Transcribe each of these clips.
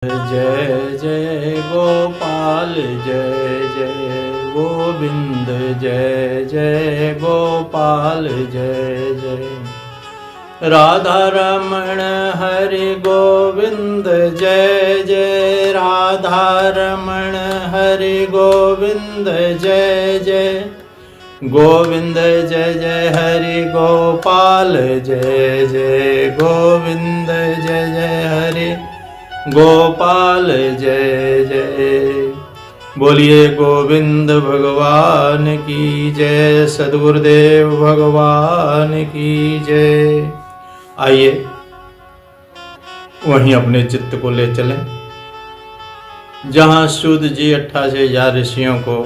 जय जय गोपाल जय जय गोविंद जय जय गोपाल जय जय राधा रमण हरि गोविंद जय जय राधा रमण हरि गोविंद जय जय गोविंद जय जय हरि गोपाल जय जय गोविंद जय जय हरि गोपाल जय जय। बोलिए गोविंद भगवान की जय, सद्गुरुदेव भगवान की जय। आइए वहीं अपने चित्त को ले चलें जहाँ सूत जी 88,000 ऋषियों को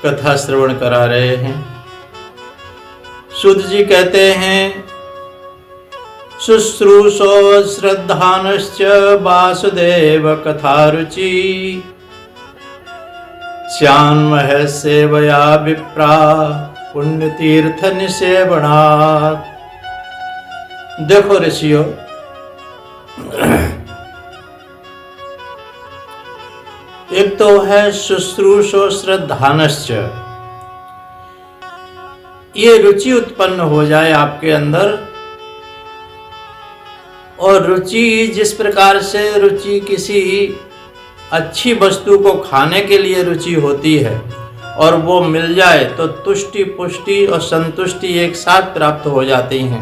कथा श्रवण करा रहे हैं। सूत जी कहते हैं, शुश्रूषो श्रद्धानश्च वासुदेव कथारुचि श्यान्मह सेवया विप्रा पुण्यतीर्थ निसेवनात्। देखो ऋषियों, एक तो है शुश्रूषो श्रद्धानश्च, ये रुचि उत्पन्न हो जाए आपके अंदर। और रुचि जिस प्रकार से रुचि किसी अच्छी वस्तु को खाने के लिए रुचि होती है और वो मिल जाए तो तुष्टि पुष्टि और संतुष्टि एक साथ प्राप्त हो जाती हैं,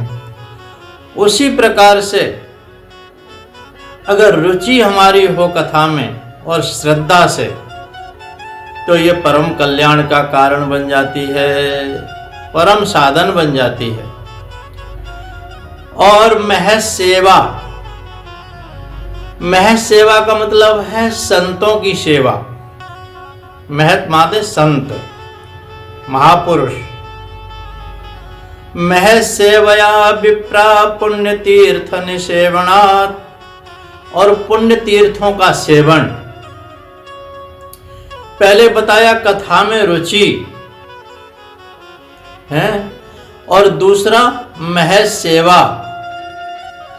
उसी प्रकार से अगर रुचि हमारी हो कथा में और श्रद्धा से, तो ये परम कल्याण का कारण बन जाती है, परम साधन बन जाती है। और महज सेवा, महज सेवा का मतलब है संतों की सेवा। महत माते संत महापुरुष। महज सेवया विप्रा पुण्य तीर्थ निसेवनात्, और पुण्य तीर्थों का सेवन। पहले बताया कथा में रुचि है, और दूसरा महज सेवा,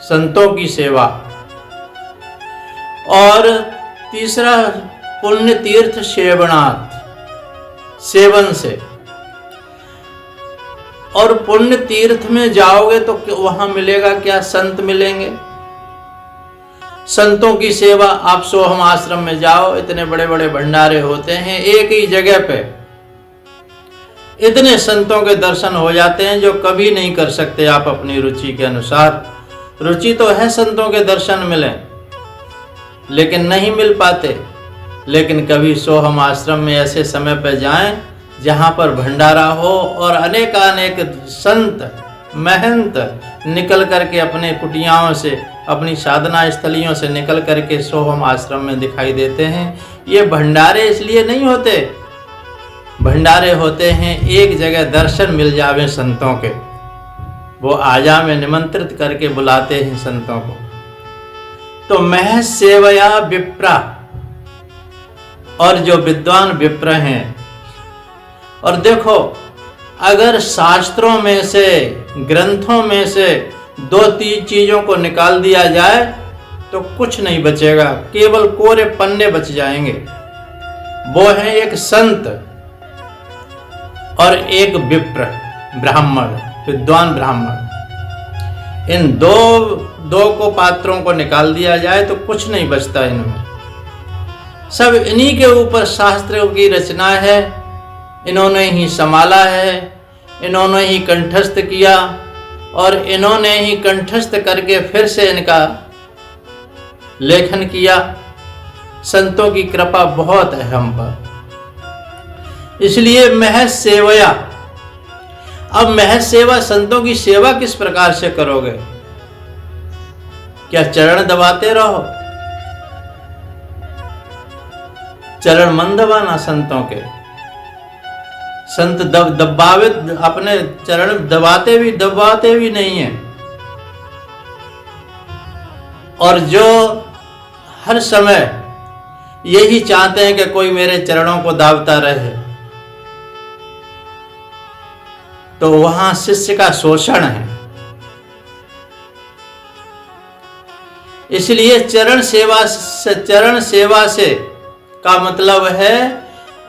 संतों की सेवा, और तीसरा पुण्य तीर्थ सेवनात्, सेवन से। और पुण्य तीर्थ में जाओगे तो वहां मिलेगा क्या? संत मिलेंगे। संतों की सेवा, आप सोहम आश्रम में जाओ, इतने बड़े बड़े भंडारे होते हैं, एक ही जगह पे इतने संतों के दर्शन हो जाते हैं जो कभी नहीं कर सकते आप अपनी रुचि के अनुसार। रुचि तो है संतों के दर्शन मिले, लेकिन नहीं मिल पाते। लेकिन कभी सोहम आश्रम में ऐसे समय पर जाएं जहां पर भंडारा हो और अनेकानेक संत महंत निकल करके अपने कुटियाओं से, अपनी साधना स्थलियों से निकल करके सोहम आश्रम में दिखाई देते हैं। ये भंडारे इसलिए नहीं होते, भंडारे होते हैं एक जगह दर्शन मिल जावे संतों के, वो आजा में निमंत्रित करके बुलाते हैं संतों को। तो महज सेवया विप्रा, और जो विद्वान विप्र हैं। और देखो, अगर शास्त्रों में से, ग्रंथों में से 2-3 चीजों को निकाल दिया जाए तो कुछ नहीं बचेगा, केवल कोरे पन्ने बच जाएंगे। वो है एक संत और एक विप्र, ब्राह्मण, विद्वान ब्राह्मण। इन दो को पात्रों को निकाल दिया जाए तो कुछ नहीं बचता इनमें। सब इन्हीं के ऊपर शास्त्रों की रचना है, इन्होंने ही संभाला है, इन्होंने ही कंठस्थ किया, और इन्होंने ही कंठस्थ करके फिर से इनका लेखन किया। संतों की कृपा बहुत है हम पर, इसलिए महज सेवया। अब महज सेवा, संतों की सेवा किस प्रकार से करोगे? क्या चरण दबाते रहो? चरण मन दबाना संतों के। संत दबावे, अपने चरण दबाते भी नहीं है। और जो हर समय यही चाहते हैं कि कोई मेरे चरणों को दाबता रहे, तो वहां शिष्य का शोषण है। इसलिए चरण सेवा से का मतलब है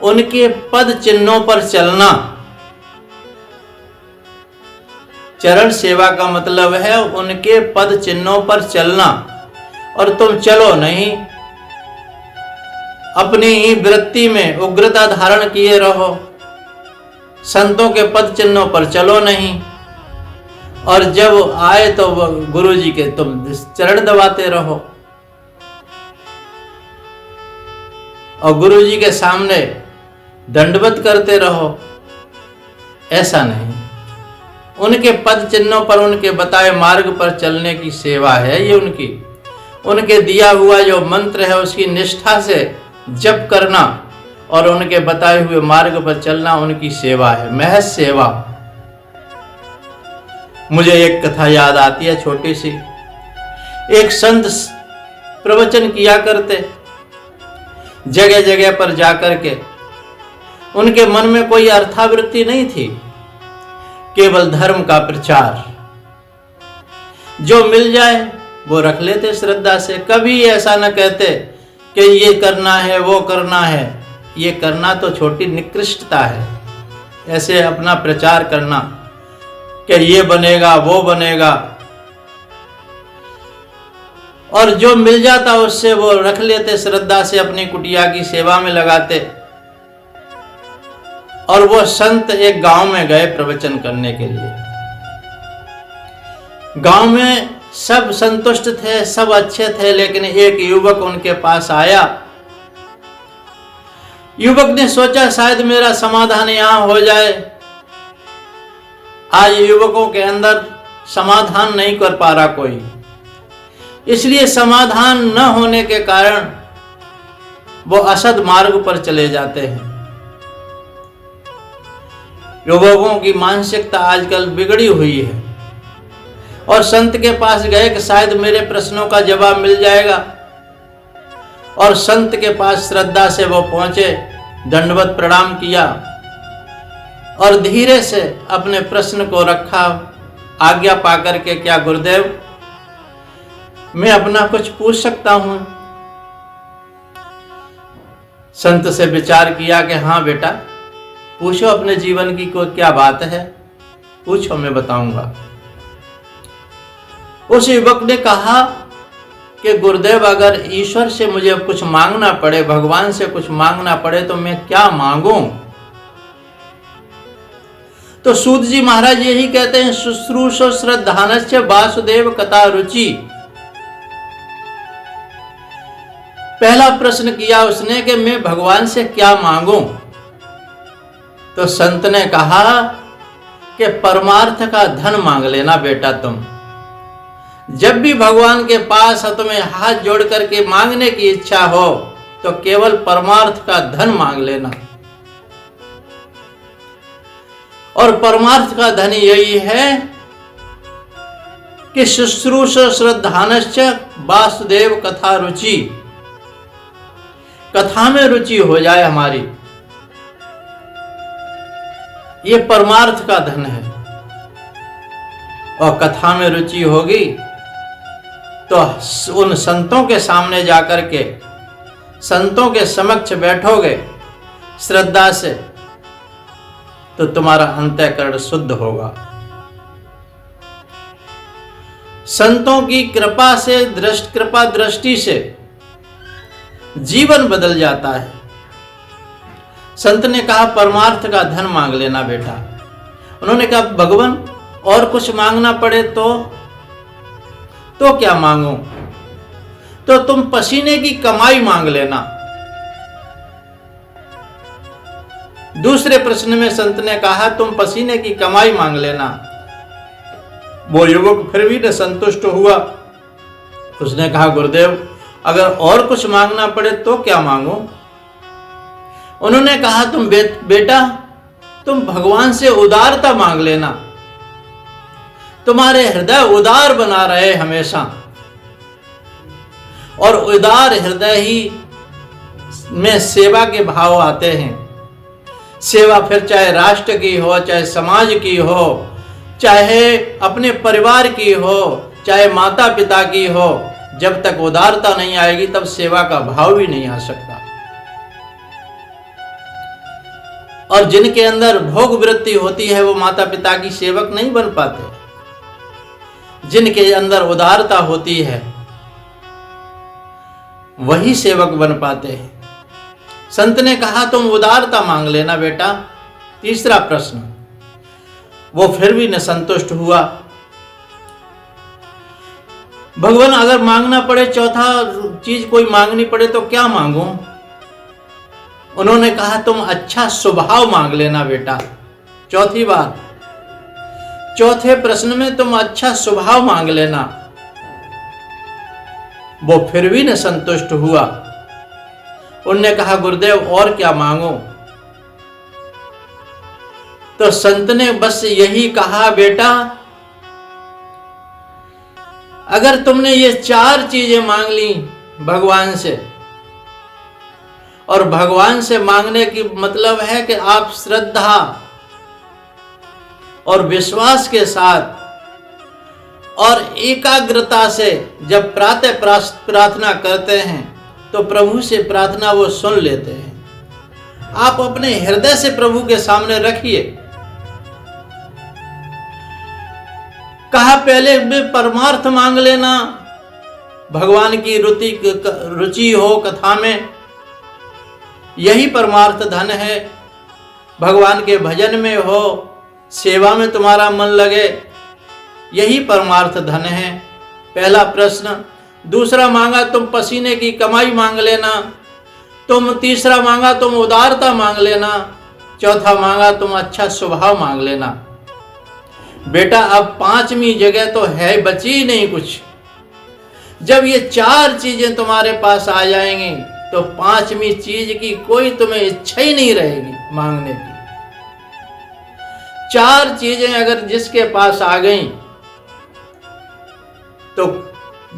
उनके पद चिन्हों पर चलना। चरण सेवा का मतलब है उनके पद चिन्हों पर चलना। और तुम चलो नहीं, अपनी ही वृत्ति में उग्रता धारण किए रहो, संतों के पद चिन्हों पर चलो नहीं। और जब आए तो गुरु जी के तुम चरण दबाते रहो और गुरु जी के सामने दंडवत करते रहो। ऐसा नहीं, उनके पद चिन्हों पर, उनके बताए मार्ग पर चलने की सेवा है ये उनकी। उनके दिया हुआ जो मंत्र है उसकी निष्ठा से जप करना और उनके बताए हुए मार्ग पर चलना उनकी सेवा है, महज सेवा। मुझे एक कथा याद आती है छोटी सी। एक संत प्रवचन किया करते, जगह जगह पर जाकर के। उनके मन में कोई अर्थावृत्ति नहीं थी, केवल धर्म का प्रचार। जो मिल जाए वो रख लेते श्रद्धा से। कभी ऐसा न कहते कि ये करना है वो करना है। ये करना तो छोटी निकृष्टता है, ऐसे अपना प्रचार करना कि ये बनेगा वो बनेगा। और जो मिल जाता उससे वो रख लेते श्रद्धा से, अपनी कुटिया की सेवा में लगाते। और वो संत एक गांव में गए प्रवचन करने के लिए। गांव में सब संतुष्ट थे, सब अच्छे थे, लेकिन एक युवक उनके पास आया। युवक ने सोचा शायद मेरा समाधान यहां हो जाए। आज युवकों के अंदर समाधान नहीं कर पा रहा कोई, इसलिए समाधान न होने के कारण वो असद मार्ग पर चले जाते हैं। युवकों की मानसिकता आजकल बिगड़ी हुई है। और संत के पास गए कि शायद मेरे प्रश्नों का जवाब मिल जाएगा। और संत के पास श्रद्धा से वो पहुंचे, दंडवत प्रणाम किया और धीरे से अपने प्रश्न को रखा, आज्ञा पाकर के, क्या गुरुदेव मैं अपना कुछ पूछ सकता हूं? संत से विचार किया कि हाँ बेटा पूछो, अपने जीवन की कोई क्या बात है, पूछो मैं बताऊंगा। उस युवक ने कहा कि गुरुदेव अगर ईश्वर से मुझे कुछ मांगना पड़े, भगवान से कुछ मांगना पड़े तो मैं क्या मांगूं? तो सूत जी महाराज यही कहते हैं, शुश्रूषो श्रद्धानस्य वासुदेव कथा रुचि। पहला प्रश्न किया उसने कि मैं भगवान से क्या मांगूं? तो संत ने कहा कि परमार्थ का धन मांग लेना बेटा। तुम जब भी भगवान के पास तुम्हें हाथ जोड़ करके मांगने की इच्छा हो तो केवल परमार्थ का धन मांग लेना। और परमार्थ का धन यही है कि शुश्रूष श्रद्धानश्च वासुदेव कथा रुचि, कथा में रुचि हो जाए हमारी, ये परमार्थ का धन है। और कथा में रुचि होगी तो उन संतों के सामने जाकर के, संतों के समक्ष बैठोगे श्रद्धा से, तो तुम्हारा अंतःकरण शुद्ध होगा। संतों की कृपा से, कृपा दृष्टि से जीवन बदल जाता है। संत ने कहा परमार्थ का धन मांग लेना बेटा। उन्होंने कहा भगवान और कुछ मांगना पड़े तो क्या मांगूं? तो तुम पसीने की कमाई मांग लेना। दूसरे प्रश्न में संत ने कहा तुम पसीने की कमाई मांग लेना। वो युवक फिर भी न संतुष्ट हुआ। उसने कहा गुरुदेव अगर और कुछ मांगना पड़े तो क्या मांगूं? उन्होंने कहा तुम बेटा तुम भगवान से उदारता मांग लेना। तुम्हारे हृदय उदार बना रहे हमेशा, और उदार हृदय ही में सेवा के भाव आते हैं। सेवा फिर चाहे राष्ट्र की हो, चाहे समाज की हो, चाहे अपने परिवार की हो, चाहे माता पिता की हो, जब तक उदारता नहीं आएगी तब सेवा का भाव भी नहीं आ सकता। और जिनके अंदर भोग वृत्ति होती है वो माता पिता की सेवक नहीं बन पाते। जिनके अंदर उदारता होती है वही सेवक बन पाते हैं। संत ने कहा तुम उदारता मांग लेना बेटा। तीसरा प्रश्न, वो फिर भी न संतुष्ट हुआ। भगवान अगर मांगना पड़े, चौथा चीज कोई मांगनी पड़े तो क्या मांगूं? उन्होंने कहा तुम अच्छा स्वभाव मांग लेना बेटा। चौथी बार, चौथे प्रश्न में तुम अच्छा स्वभाव मांग लेना। वो फिर भी न संतुष्ट हुआ। उनने कहा गुरुदेव और क्या मांगो? तो संत ने बस यही कहा बेटा, अगर तुमने ये 4 चीजें मांग ली भगवान से, और भगवान से मांगने की मतलब है कि आप श्रद्धा और विश्वास के साथ और एकाग्रता से जब प्रातः प्रार्थना करते हैं तो प्रभु से प्रार्थना वो सुन लेते हैं। आप अपने हृदय से प्रभु के सामने रखिए। कहा पहले भी परमार्थ मांग लेना, भगवान की रुचि हो कथा में, यही परमार्थ धन है। भगवान के भजन में हो, सेवा में तुम्हारा मन लगे, यही परमार्थ धन है। पहला प्रश्न। दूसरा मांगा तुम पसीने की कमाई मांग लेना। तुम तीसरा मांगा तुम उदारता मांग लेना। चौथा मांगा तुम अच्छा स्वभाव मांग लेना। बेटा अब 5वीं जगह तो है, बची नहीं कुछ। जब ये 4 चीजें तुम्हारे पास आ जाएंगी तो 5वीं चीज की कोई तुम्हें इच्छा ही नहीं रहेगी मांगने की। 4 चीजें अगर जिसके पास आ गई तो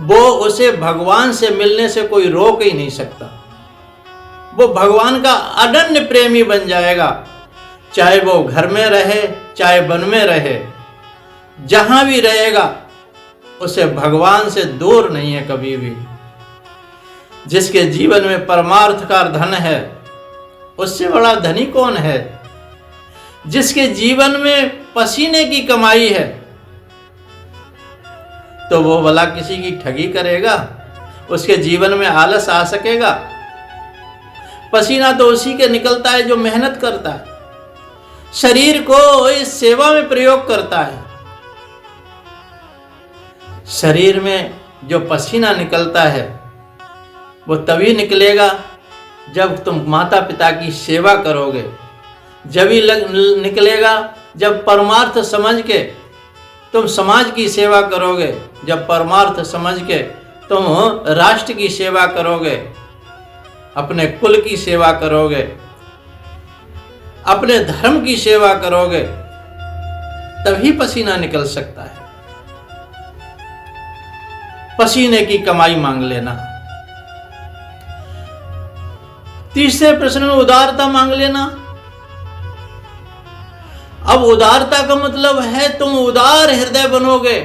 वो उसे भगवान से मिलने से कोई रोक ही नहीं सकता। वो भगवान का अनन्य प्रेमी बन जाएगा। चाहे वो घर में रहे, चाहे वन में रहे, जहां भी रहेगा उसे भगवान से दूर नहीं है कभी भी। जिसके जीवन में परमार्थ का धन है उससे बड़ा धनी कौन है? जिसके जीवन में पसीने की कमाई है तो वो भला किसी की ठगी करेगा? उसके जीवन में आलस आ सकेगा? पसीना तो उसी के निकलता है जो मेहनत करता है, शरीर को इस सेवा में प्रयोग करता है। शरीर में जो पसीना निकलता है वो तभी निकलेगा जब तुम माता पिता की सेवा करोगे। जब ही निकलेगा जब परमार्थ समझ के तुम समाज की सेवा करोगे। जब परमार्थ समझ के तुम राष्ट्र की सेवा करोगे, अपने कुल की सेवा करोगे, अपने धर्म की सेवा करोगे, तभी पसीना निकल सकता है। पसीने की कमाई मांग लेना। तीसरे प्रश्न में उदारता मांग लेना। अब उदारता का मतलब है तुम उदार हृदय बनोगे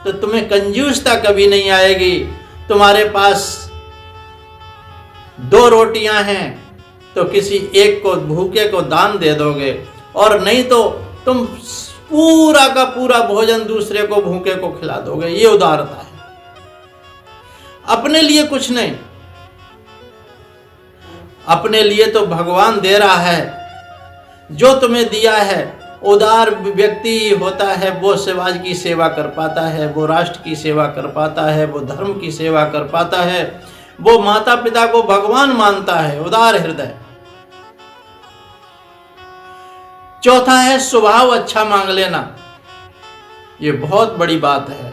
तो तुम्हें कंजूसता कभी नहीं आएगी। तुम्हारे पास 2 रोटियां हैं तो किसी एक को भूखे को दान दे दोगे, और नहीं तो तुम पूरा का पूरा भोजन दूसरे को भूखे को खिला दोगे। ये उदारता है। अपने लिए कुछ नहीं, अपने लिए तो भगवान दे रहा है। जो तुम्हें दिया है, उदार व्यक्ति होता है वो समाज की सेवा कर पाता है, वो राष्ट्र की सेवा कर पाता है, वो धर्म की सेवा कर पाता है, वो माता पिता को भगवान मानता है। उदार हृदय। चौथा है स्वभाव अच्छा मांग लेना। ये बहुत बड़ी बात है।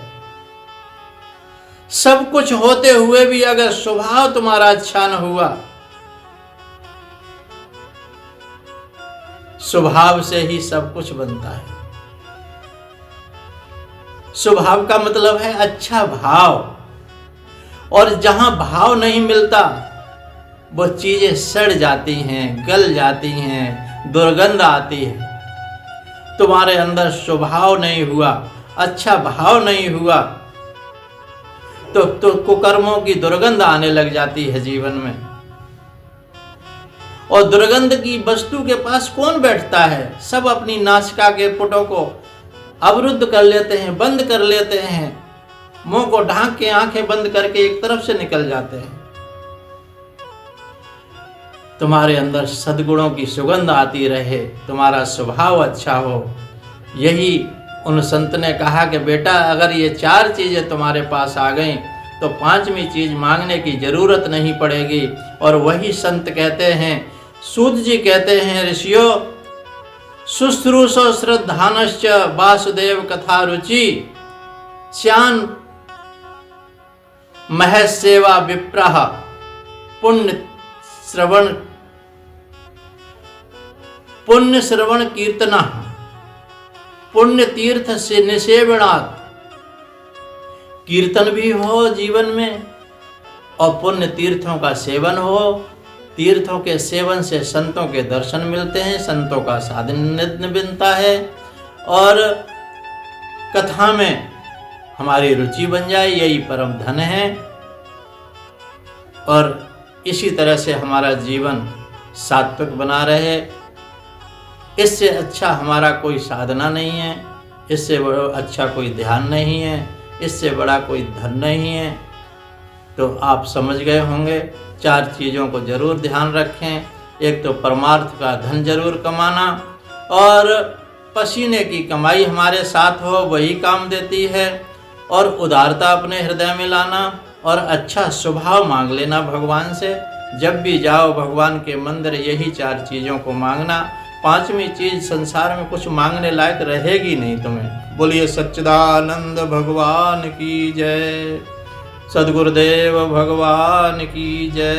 सब कुछ होते हुए भी अगर स्वभाव तुम्हारा अच्छा न हुआ, स्वभाव से ही सब कुछ बनता है। स्वभाव का मतलब है अच्छा भाव, और जहां भाव नहीं मिलता वो चीजें सड़ जाती हैं, गल जाती हैं, दुर्गंध आती है। तुम्हारे अंदर स्वभाव नहीं हुआ, अच्छा भाव नहीं हुआ तो कुकर्मों की दुर्गंध आने लग जाती है जीवन में। और दुर्गंध की वस्तु के पास कौन बैठता है? सब अपनी नासिका के पुटों को अवरुद्ध कर लेते हैं, बंद कर लेते हैं, मुंह को ढांक के आंखें बंद करके एक तरफ से निकल जाते हैं। तुम्हारे अंदर सद्गुणों की सुगंध आती रहे, तुम्हारा स्वभाव अच्छा हो। यही उन संत ने कहा कि बेटा अगर ये 4 चीजें तुम्हारे पास आ गई तो 5वीं चीज मांगने की जरूरत नहीं पड़ेगी। और वही संत कहते हैं, सूत जी कहते हैं, ऋषियों शुश्रूषो श्रद्धानश्च वासुदेव कथा रुचि श्यान महसेवा विप्रः पुण्य श्रवण कीर्तना पुण्य तीर्थ से निसेवनात्। कीर्तन भी हो जीवन में और पुण्य तीर्थों का सेवन हो। तीर्थों के सेवन से संतों के दर्शन मिलते हैं, संतों का सानिध्य बनता है और कथा में हमारी रुचि बन जाए, यही परम धन है। और इसी तरह से हमारा जीवन सात्विक बना रहे। इससे अच्छा हमारा कोई साधना नहीं है, इससे बड़ा अच्छा कोई ध्यान नहीं है, इससे बड़ा कोई धन नहीं है। तो आप समझ गए होंगे, 4 चीज़ों को जरूर ध्यान रखें। एक तो परमार्थ का धन जरूर कमाना, और पसीने की कमाई हमारे साथ हो, वही काम देती है। और उदारता अपने हृदय में लाना, और अच्छा स्वभाव मांग लेना भगवान से। जब भी जाओ भगवान के मंदिर यही 4 चीज़ों को मांगना। 5वीं चीज संसार में कुछ मांगने लायक रहेगी नहीं तुम्हें। बोलिए सच्चिदानंद भगवान की जय, सद्गुरुदेव भगवान की जय।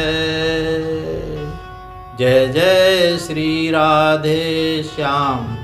जय जय श्री राधे श्याम।